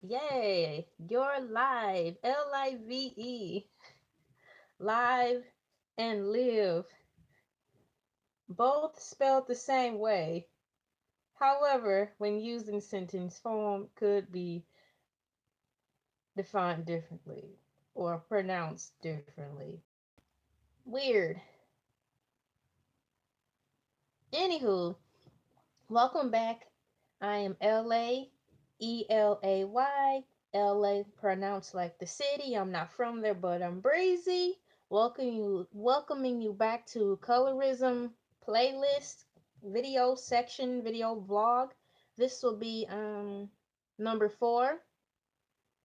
Yay! You're live. Live. Live and live. Both spelled the same way. However, when used in sentence form, could be defined differently or pronounced differently. Weird. Anywho, welcome back. I am LA, ELAY. LA pronounced like the city. I'm not from there, but I'm breezy. Welcoming you back to Colorism playlist video section, video vlog. This will be number 4.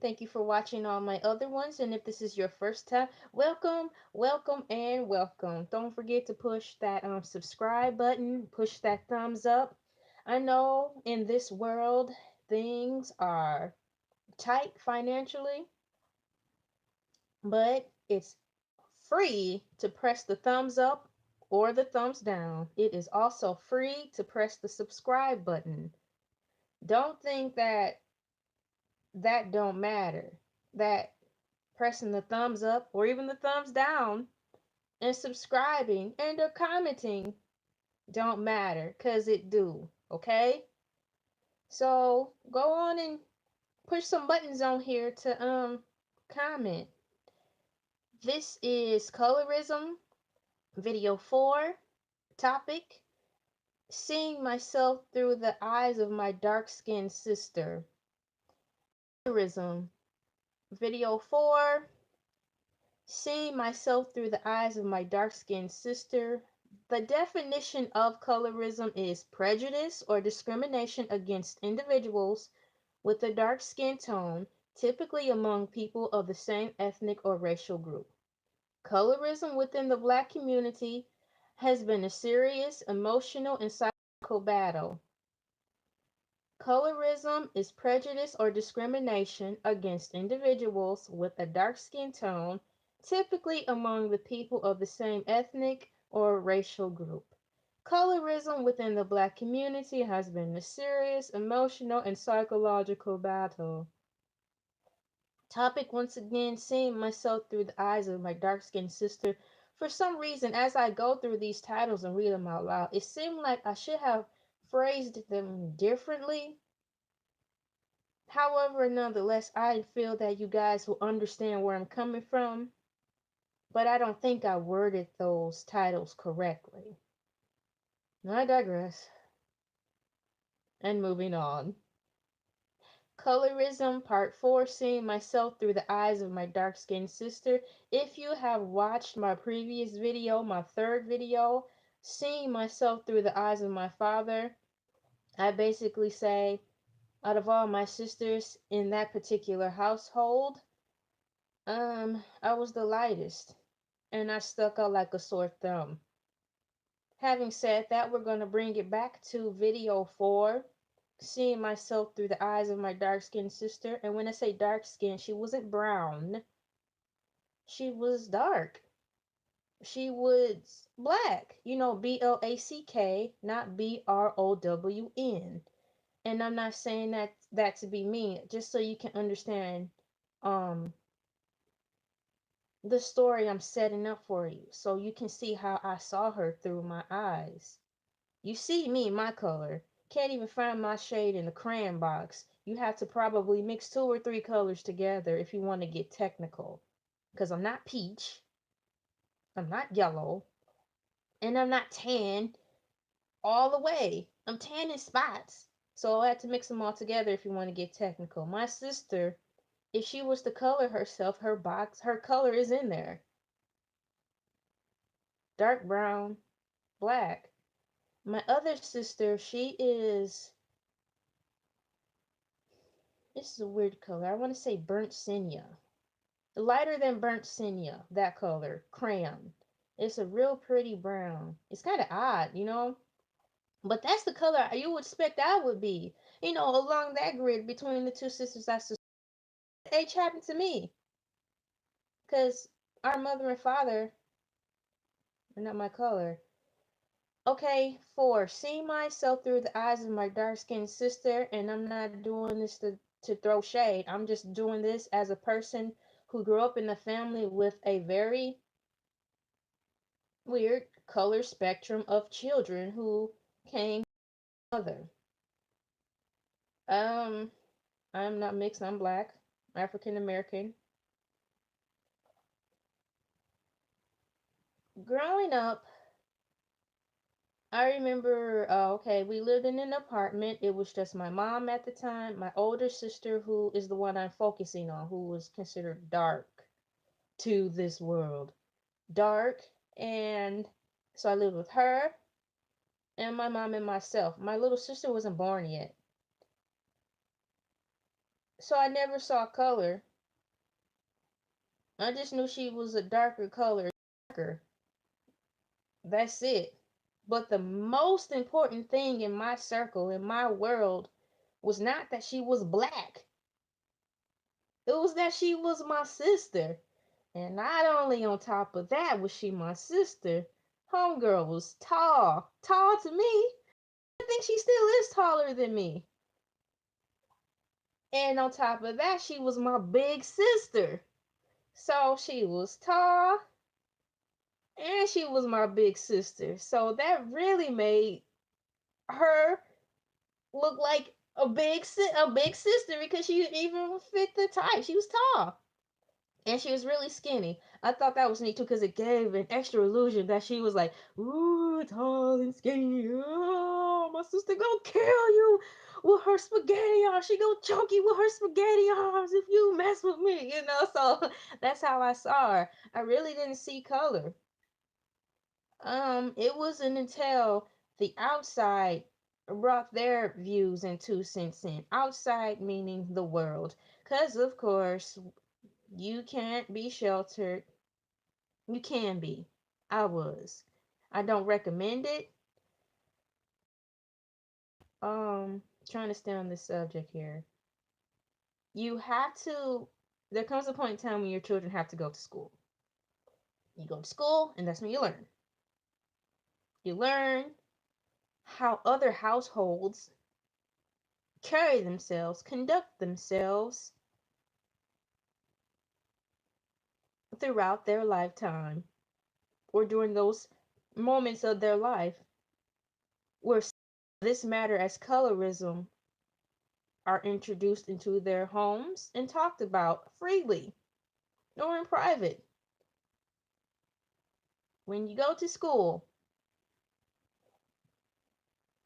Thank you for watching all my other ones. And if this is your first time, welcome, welcome, and welcome. Don't forget to push that subscribe button, push that thumbs up. I know in this world things are tight financially, but it's free to press the thumbs up or the thumbs down. It is also free to press the subscribe button. Don't think that that don't matter. That pressing the thumbs up or even the thumbs down and subscribing and or commenting don't matter, cuz it do, okay? So go on and push some buttons on here to comment. This is colorism video 4, topic seeing myself through the eyes of my dark-skinned sister. Colorism video 4, seeing myself through the eyes of my dark-skinned sister. The definition of colorism is prejudice or discrimination against individuals with a dark skin tone, typically among people of the same ethnic or racial group. Colorism within the Black community has been a serious emotional and psychological battle. Colorism is prejudice or discrimination against individuals with a dark skin tone, typically among the people of the same ethnic or racial group. Colorism within the Black community has been a serious emotional and psychological battle. Topic once again, seeing myself through the eyes of my dark skinned sister. For some reason, as I go through these titles and read them out loud, it seemed like I should have phrased them differently. However, nonetheless, I feel that you guys will understand where I'm coming from, but I don't think I worded those titles correctly. I digress. And moving on. Colorism Part 4, seeing myself through the eyes of my dark-skinned sister. If you have watched my previous video, my third video, seeing myself through the eyes of my father, I basically say, out of all my sisters in that particular household, I was the lightest, and I stuck out like a sore thumb. Having said that, we're going to bring it back to video 4, seeing myself through the eyes of my dark-skinned sister. And when I say dark-skinned, she wasn't brown. She was dark. She was black. You know, BLACK, not BROWN. And I'm not saying that to be mean, just so you can understand um the story I'm setting up for you, so you can see how I saw her through my eyes. You see me, my color. Can't even find my shade in the crayon box. You have to probably mix 2 or 3 colors together if you want to get technical. Because I'm not peach, I'm not yellow, and I'm not tan all the way. I'm tan in spots. So I had to mix them all together if you want to get technical. My sister, if she was to color herself, her color is in there. Dark brown, black. My other sister, she is, this is a weird color. I want to say burnt sienna. Lighter than burnt sienna, that color. Crayon. It's a real pretty brown. It's kind of odd, you know? But that's the color you would expect I would be. You know, along that grid between the two sisters, that's the age happened to me. Because our mother and father are not my color. Okay, 4. Seeing myself through the eyes of my dark-skinned sister, and I'm not doing this to to throw shade. I'm just doing this as a person who grew up in a family with a very weird color spectrum of children who came together. Um, I'm not mixed, I'm black, African American. Growing up, I remember, okay, we lived in an apartment. It was just my mom at the time, my older sister, who is the one I'm focusing on, who was considered dark to this world. Dark. And so I lived with her and my mom and myself. My little sister wasn't born yet. So I never saw color. I just knew she was a darker color. Darker. That's it. But the most important thing in my circle, in my world, was not that she was black. It was that she was my sister. And not only on top of that was she my sister, homegirl was tall. Tall to me. I think she still is taller than me. And on top of that, she was my big sister. So she was tall and she was my big sister. So that really made her look like a big sister because she even fit the type. She was tall. And she was really skinny. I thought that was neat too because it gave an extra illusion that she was like, ooh, tall and skinny. Oh, my sister gonna kill you with her spaghetti arms. She gonna choke you with her spaghetti arms if you mess with me, you know? So that's how I saw her. I really didn't see color. It wasn't until the outside brought their views and 2 cents in. Outside meaning the world. Because, of course, you can't be sheltered. You can be. I was. I don't recommend it. Trying to stay on this subject here. You have to, there comes a point in time when your children have to go to school. You go to school, and that's when you learn. You learn how other households carry themselves, conduct themselves throughout their lifetime or during those moments of their life where this matter as colorism are introduced into their homes and talked about freely or in private. When you go to school,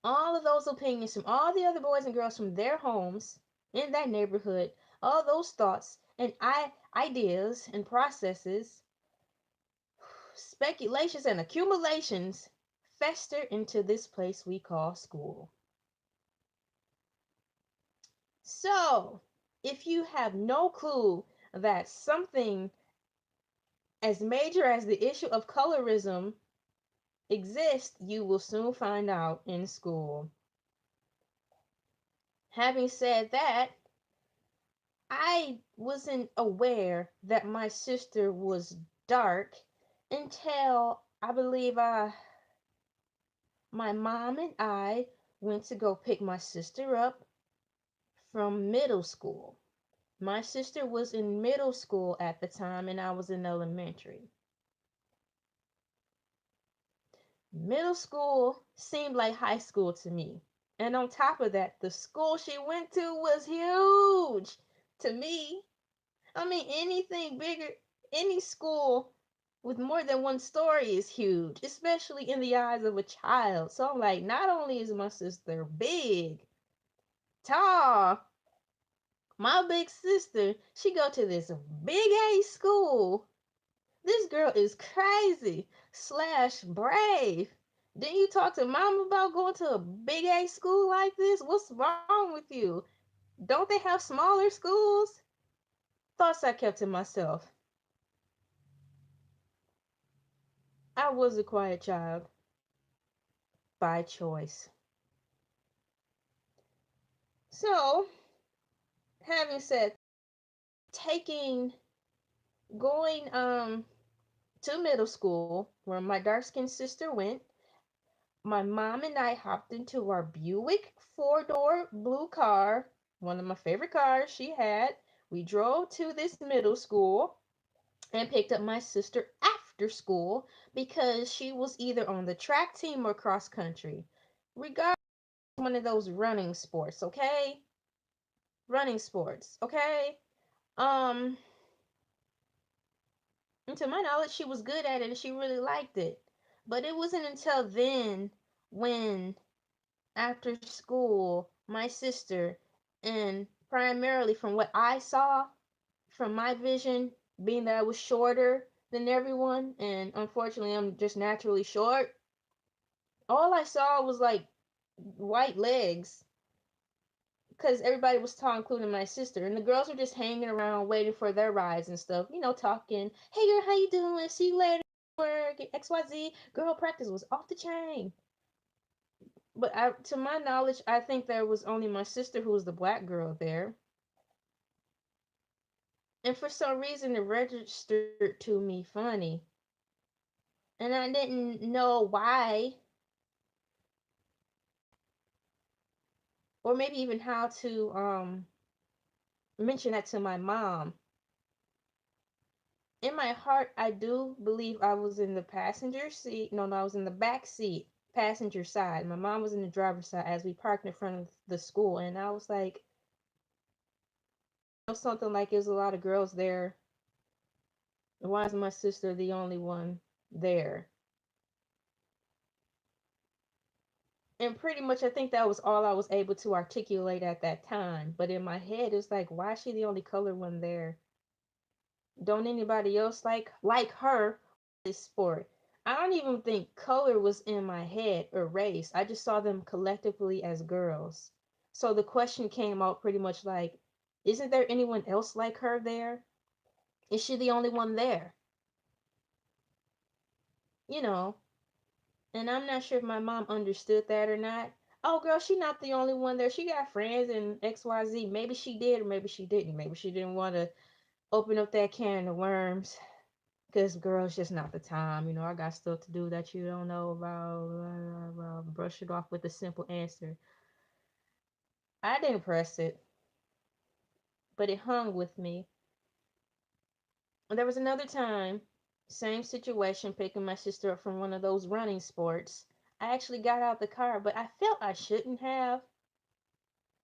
all of those opinions from all the other boys and girls from their homes in that neighborhood, all those thoughts and ideas and processes, speculations and accumulations fester into this place we call school. So, if you have no clue that something as major as the issue of colorism exists, you will soon find out in school. Having said that, I wasn't aware that my sister was dark until I believe my mom and I went to go pick my sister up from middle school. My sister was in middle school at the time and I was in elementary. Middle school seemed like high school to me. And on top of that, the school she went to was huge to me. I mean, anything bigger, any school with more than one story is huge, especially in the eyes of a child. So I'm like, not only is my sister big, tall, my big sister, she go to this big A school. This girl is crazy slash brave. Didn't you talk to mom about going to a big A school like this? What's wrong with you? Don't they have smaller schools? Thoughts I kept to myself. I was a quiet child by choice. So, having said, taking going to middle school where my dark-skinned sister went, my mom and I hopped into our Buick four-door blue car one of my favorite cars she had. We drove to this middle school and picked up my sister after school because she was either on the track team or cross country. Regardless, one of those running sports, okay? Running sports, okay? Um, and to my knowledge, she was good at it and she really liked it. But it wasn't until then when, after school, my sister, and primarily from what I saw, from my vision, being that I was shorter than everyone, and unfortunately I'm just naturally short, all I saw was like white legs because everybody was tall, including my sister, and the girls were just hanging around waiting for their rides and stuff, talking. Hey girl, how you doing? See you later. Work XYZ. Girl, practice was off the chain. But to my knowledge, I think there was only my sister who was the black girl there. And for some reason, it registered to me funny. And I didn't know why, or maybe even how to mention that to my mom. In my heart, I do believe I was in the passenger seat. No, I was in the back seat, passenger side. My mom was in the driver's side as we parked in front of the school. And I was like, something like there's a lot of girls there. Why is my sister the only one there? And pretty much, I think that was all I was able to articulate at that time. But in my head, it's like, why is she the only color one there? Don't anybody else like her this sport? I don't even think color was in my head or race. I just saw them collectively as girls. So the question came out pretty much like, isn't there anyone else like her there? Is she the only one there? You know, and I'm not sure if my mom understood that or not. Oh, girl, she not the only one there. She got friends and XYZ. Maybe she did or maybe she didn't. Maybe she didn't want to open up that can of worms. Because girls just not the time. I got stuff to do that you don't know about. Brush it off with a simple answer. I didn't press it, but it hung with me. And there was another time, same situation, picking my sister up from one of those running sports. I actually got out the car, but I felt I shouldn't have.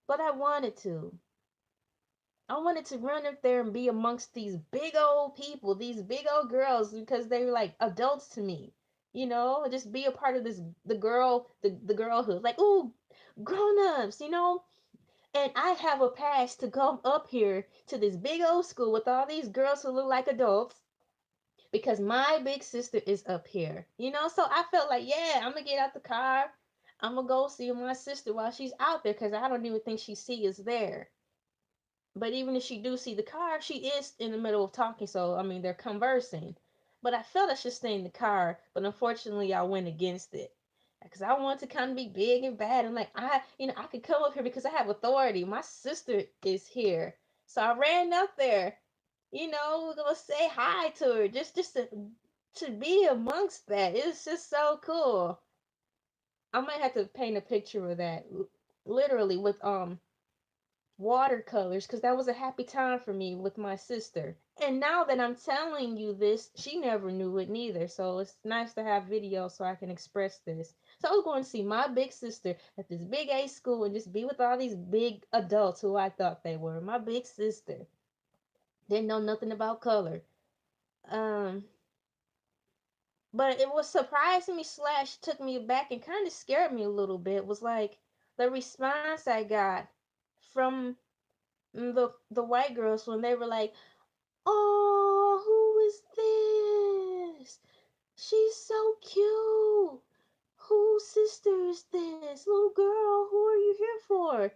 But I wanted to. I wanted to run up there and be amongst these big old people, these big old girls, because they were like adults to me. Just be a part of this, the girlhood. Like, ooh, grown-ups, And I have a pass to come up here to this big old school with all these girls who look like adults because my big sister is up here. So I felt like, yeah, I'm gonna get out the car. I'm gonna go see my sister while she's out there because I don't even think she sees us there. But even if she do see the car, she is in the middle of talking. So I mean, they're conversing. But I felt I should stay in the car. But unfortunately, I went against it because I want to kind of be big and bad. And like I could come up here because I have authority. My sister is here, so I ran up there. We're gonna say hi to her, just to be amongst that. It's just so cool. I might have to paint a picture of that, literally with watercolors, because that was a happy time for me with my sister. And now that I'm telling you this, she never knew it neither. So it's nice to have video so I can express this. So I was going to see my big sister at this big A school and just be with all these big adults who I thought they were. My big sister didn't know nothing about color. Um, but it was surprising me slash took me back and kind of scared me a little bit. Was like the response I got from the white girls when they were like, "Oh, who is this? She's so cute. Whose sister is this? Little girl, who are you here for?"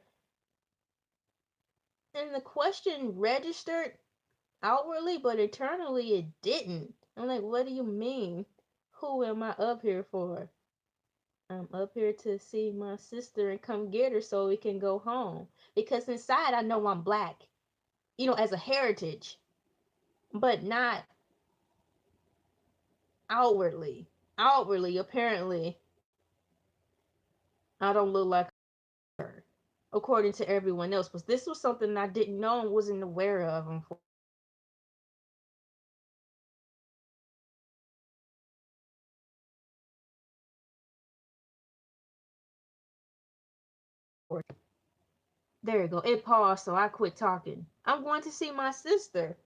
And the question registered outwardly, but internally it didn't. I'm like, what do you mean? Who am I up here for? I'm up here to see my sister and come get her so we can go home. Because inside I know I'm black, as a heritage, but not outwardly. Outwardly, apparently, I don't look like her. according to everyone else. But this was something I didn't know and wasn't aware of. There you go. It paused, so I quit talking. I'm going to see my sister.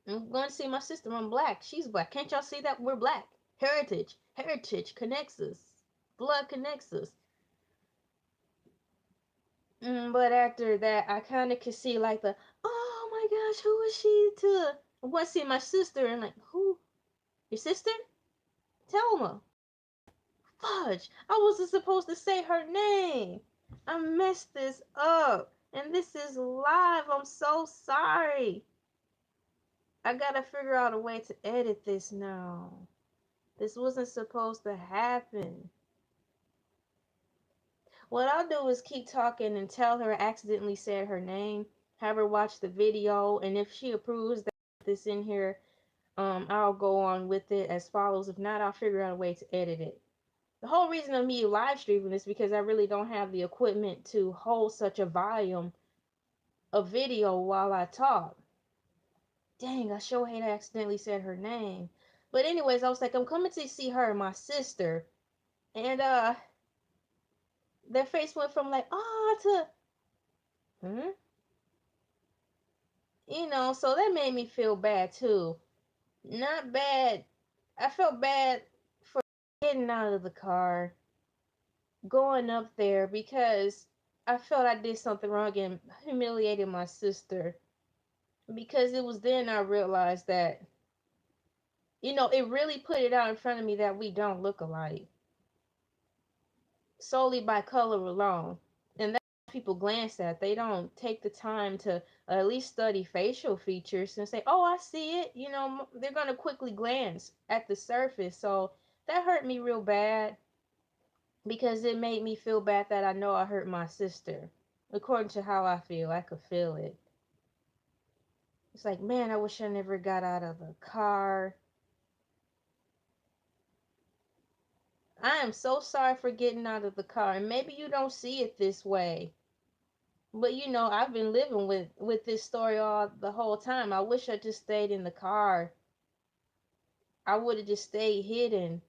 I'm going to see my sister. I'm black. She's black. Can't y'all see that? We're black. Heritage connects us. Blood connects us. But after that, I kind of could see like the, oh my gosh, who is she to? I want to see my sister and like, who? Your sister? Thelma. Fudge. I wasn't supposed to say her name. I messed this up. And this is live. I'm so sorry. I gotta figure out a way to edit this now. This wasn't supposed to happen. What I'll do is keep talking and tell her I accidentally said her name, have her watch the video, and if she approves that this in here, I'll go on with it as follows. If not, I'll figure out a way to edit it. The whole reason of me live streaming is because I really don't have the equipment to hold such a volume of video while I talk. Dang, I sure hate I accidentally said her name. But anyways, I was like, I'm coming to see her, my sister. And their face went from like, to so that made me feel bad too. Not bad. I felt bad for getting out of the car, going up there because I felt I did something wrong and humiliated my sister. Because it was then I realized that, it really put it out in front of me that we don't look alike solely by color alone. And that's what people glance at. They don't take the time to at least study facial features and say, oh, I see it. They're going to quickly glance at the surface. So that hurt me real bad because it made me feel bad that I know I hurt my sister. According to how I feel, I could feel it. It's like, man, I wish I never got out of the car. I am so sorry for getting out of the car. And maybe you don't see it this way. But I've been living with this story all the whole time. I wish I just stayed in the car. I would have just stayed hidden.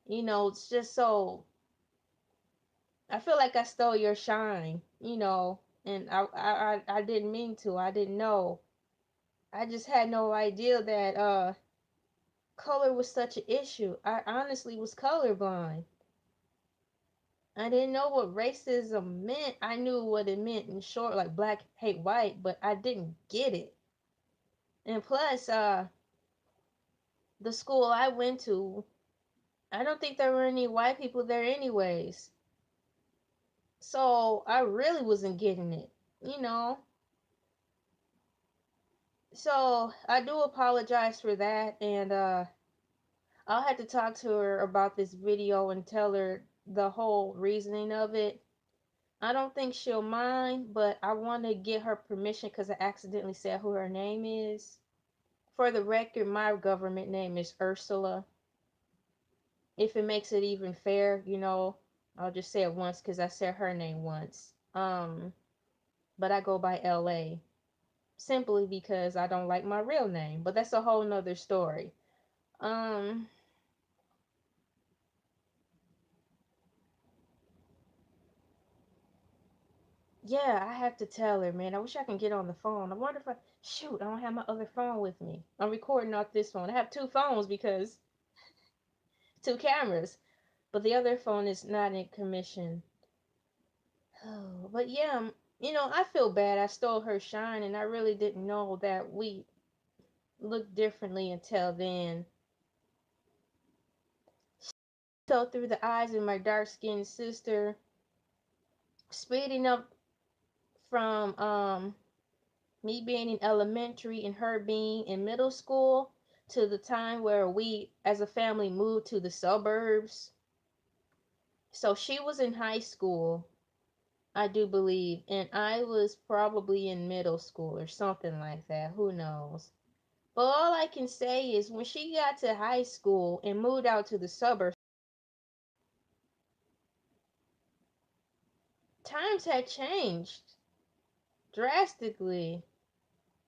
It's just so I feel like I stole your shine, and I didn't mean to. I didn't know. I just had no idea that color was such an issue. I honestly was colorblind. I didn't know what racism meant. I knew what it meant in short, like black hate white, but I didn't get it. And plus, the school I went to, I don't think there were any white people there anyways. So I really wasn't getting it, So I do apologize for that, and I'll have to talk to her about this video and tell her the whole reasoning of it. I don't think she'll mind, but I want to get her permission because I accidentally said who her name is. For the record, my government name is Ercerla. If it makes it even fair, I'll just say it once because I said her name once. But I go by Elay simply because I don't like my real name. But that's a whole nother story. Yeah, I have to tell her, man. I wish I can get on the phone. I wonder if shoot, I don't have my other phone with me. I'm recording off this phone. I have two phones because two cameras, but the other phone is not in commission. Oh, but yeah, I feel bad. I stole her shine, and I really didn't know that we looked differently until then. So through the eyes of my dark-skinned sister, speeding up from me being in elementary and her being in middle school to the time where we as a family moved to the suburbs. So she was in high school, I do believe, and I was probably in middle school or something like that. Who knows? But all I can say is when she got to high school and moved out to the suburbs, times times had changed drastically.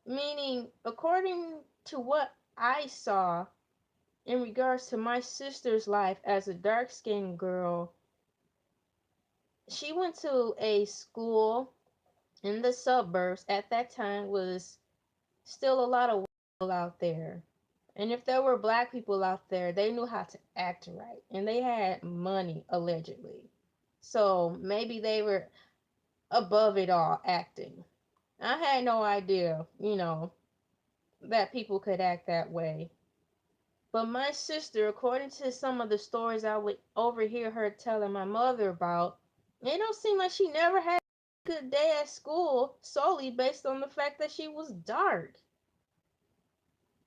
Meaning, according to what I saw in regards to my sister's life as a dark-skinned girl, she went to a school in the suburbs. At that time was still a lot of white people out there. And if there were black people out there, they knew how to act right. And they had money, allegedly. So maybe they were above it all acting. I had no idea, that people could act that way. But my sister, according to some of the stories I would overhear her telling my mother about, it don't seem like she never had a good day at school solely based on the fact that she was dark.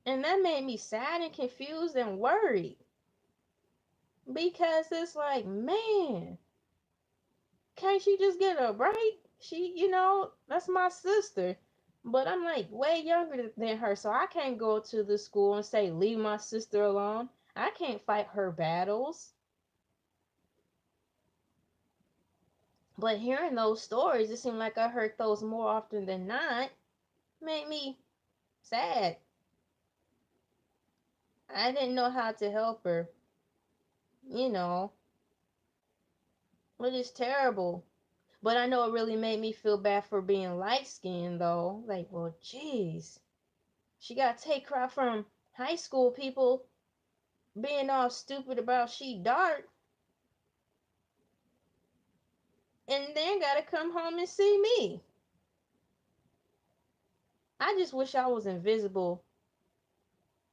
And that made me sad and confused and worried. Because it's like, man, can't she just get a break? That's my sister. But I'm like way younger than her, so I can't go to the school and say, leave my sister alone. I can't fight her battles. But hearing those stories, it seemed like I heard those more often than not, made me sad. I didn't know how to help her, you know, which is terrible. But I know it really made me feel bad for being light skinned though. Like, well, geez. She got to take crap from high school people being all stupid about she dark. And then gotta come home and see me. I just wish I was invisible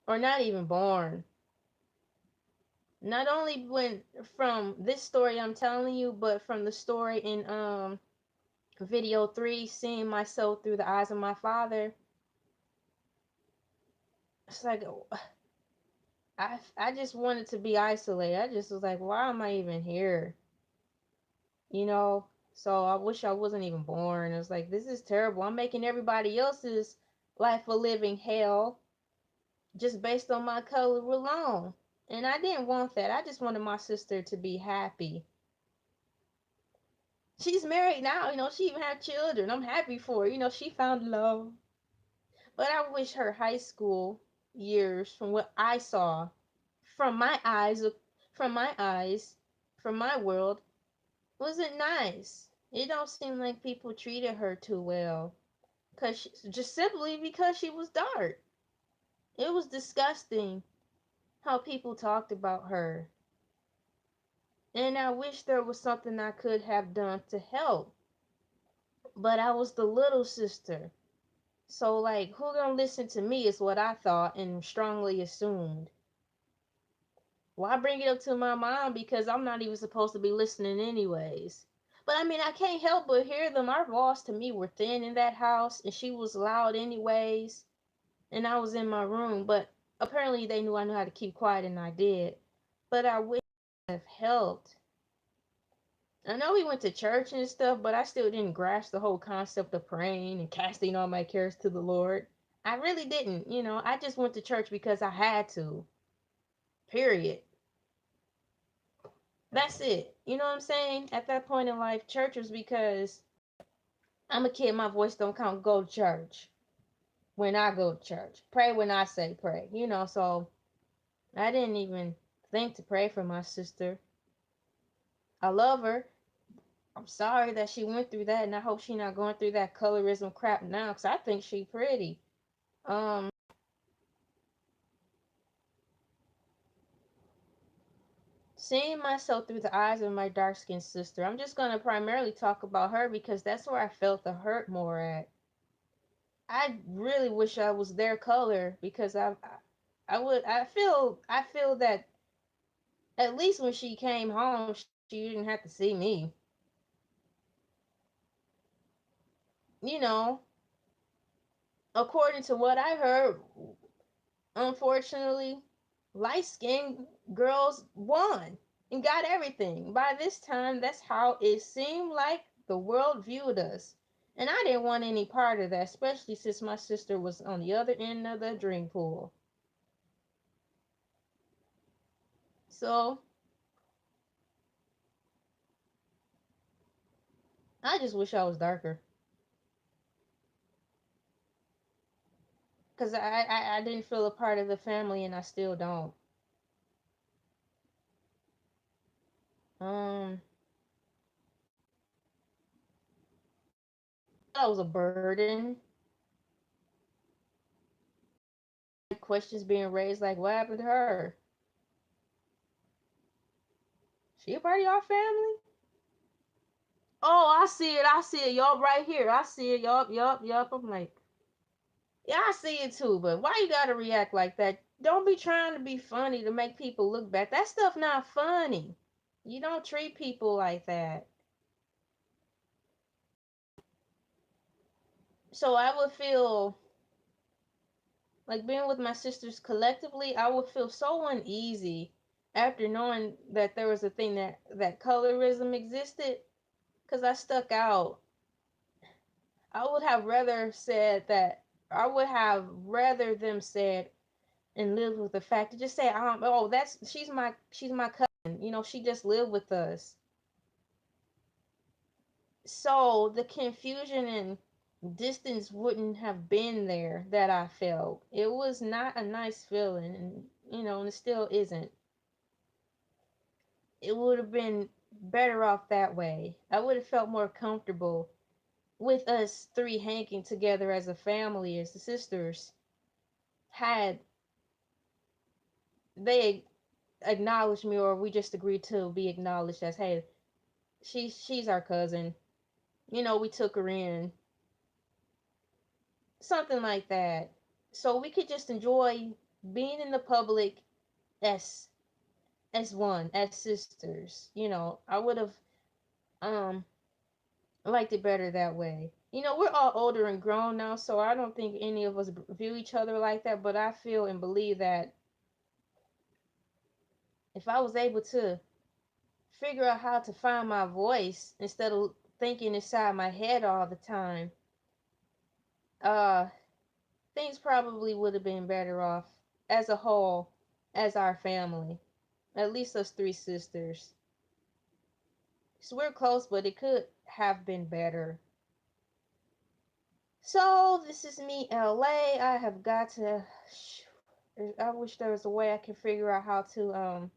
or not even born. Not only when from this story I'm telling you, but from the story in video 3, seeing myself through the eyes of my father. It's like I just wanted to be isolated. I just was like, why am I even here? So I wish I wasn't even born. It was like, this is terrible. I'm making everybody else's life a living hell just based on my color alone. And I didn't want that. I just wanted my sister to be happy. She's married now, she even had children. I'm happy for her. She found love. But I wish her high school years, from what I saw, from my eyes, from my eyes, from my world, wasn't nice. It don't seem like people treated her too well. Just simply because she was dark. It was disgusting how people talked about her. And I wish there was something I could have done to help. But I was the little sister. So, like, who gonna listen to me is what I thought and strongly assumed. Well, I bring it up to my mom because I'm not even supposed to be listening anyways. But I mean, I can't help but hear them. Our walls to me were thin in that house, and she was loud anyways. And I was in my room, but apparently they knew I knew how to keep quiet, and I did. But I wish it would have helped. I know we went to church and stuff, but I still didn't grasp the whole concept of praying and casting all my cares to the Lord. I really didn't, I just went to church because I had to. Period. That's it. You know what I'm saying? At that point in life, church was because I'm a kid, my voice don't count, go to church. When I go to church. Pray when I say pray. So I didn't even think to pray for my sister. I love her. I'm sorry that she went through that, and I hope she's not going through that colorism crap now, because I think she pretty. Seeing myself through the eyes of my dark-skinned sister. I'm just going to primarily talk about her because that's where I felt the hurt more at. I really wish I was their color because I feel that at least when she came home, she didn't have to see me. According to what I heard, unfortunately, light-skinned girls won and got everything. By this time, that's how it seemed like the world viewed us. And I didn't want any part of that, especially since my sister was on the other end of the dream pool. So, I just wish I was darker. Because I didn't feel a part of the family, and I still don't. That was a burden. Questions being raised like, what happened to her? She a part of your family? Oh, I see it. I see it. Y'all right here. I see it. Yup, yup, yup. I'm like, yeah, I see it too. But why you gotta react like that? Don't be trying to be funny to make people look bad. That stuff not funny. You don't treat people like that. So I would feel like being with my sisters collectively, I would feel so uneasy after knowing that there was a thing that colorism existed, because I stuck out. I would have rather said that I would have rather them said and lived with the fact to just say, oh, that's she's my cousin. She just lived with us. So the confusion and distance wouldn't have been there that I felt. It was not a nice feeling, and it still isn't. It would have been better off that way. I would have felt more comfortable with us three hanging together as a family, as the sisters, had they acknowledged me, or we just agreed to be acknowledged as, hey, she's our cousin. We took her in. Something like that. So we could just enjoy being in the public as one, as sisters. I would have um liked it better that way. We're all older and grown now, so I don't think any of us view each other like that, but I feel and believe that if I was able to figure out how to find my voice instead of thinking inside my head all the time, uh things probably would have been better off as a whole, as our family. At least us three sisters. So we're close, but it could have been better. So this is me, LA. I have got to. I wish there was a way I could figure out how to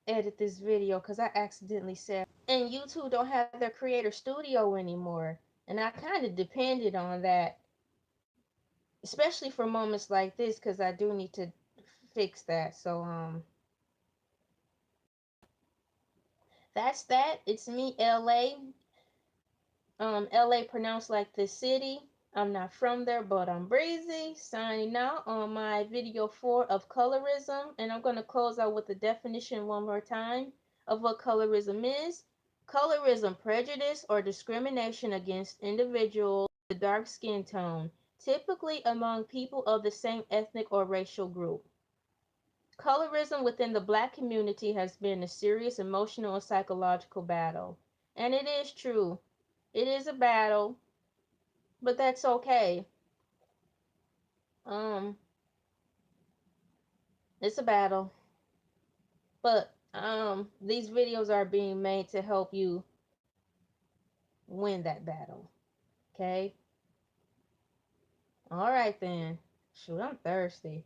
edit this video, because I accidentally said. And YouTube don't have their creator studio anymore, and I kind of depended on that, especially for moments like this, because I do need to fix that. So that's that. It's me, LA. LA pronounced like the city. I'm not from there, but I'm breezy. Signing out on my video 4 of colorism. And I'm going to close out with the definition one more time of what colorism is. Colorism, prejudice or discrimination against individuals with a dark skin tone, typically among people of the same ethnic or racial group. Colorism within the Black community has been a serious emotional and psychological battle. And it is true. It is a battle, but that's okay. Um, it's a battle, but these videos are being made to help you win that battle. Okay? All right then. Shoot, I'm thirsty.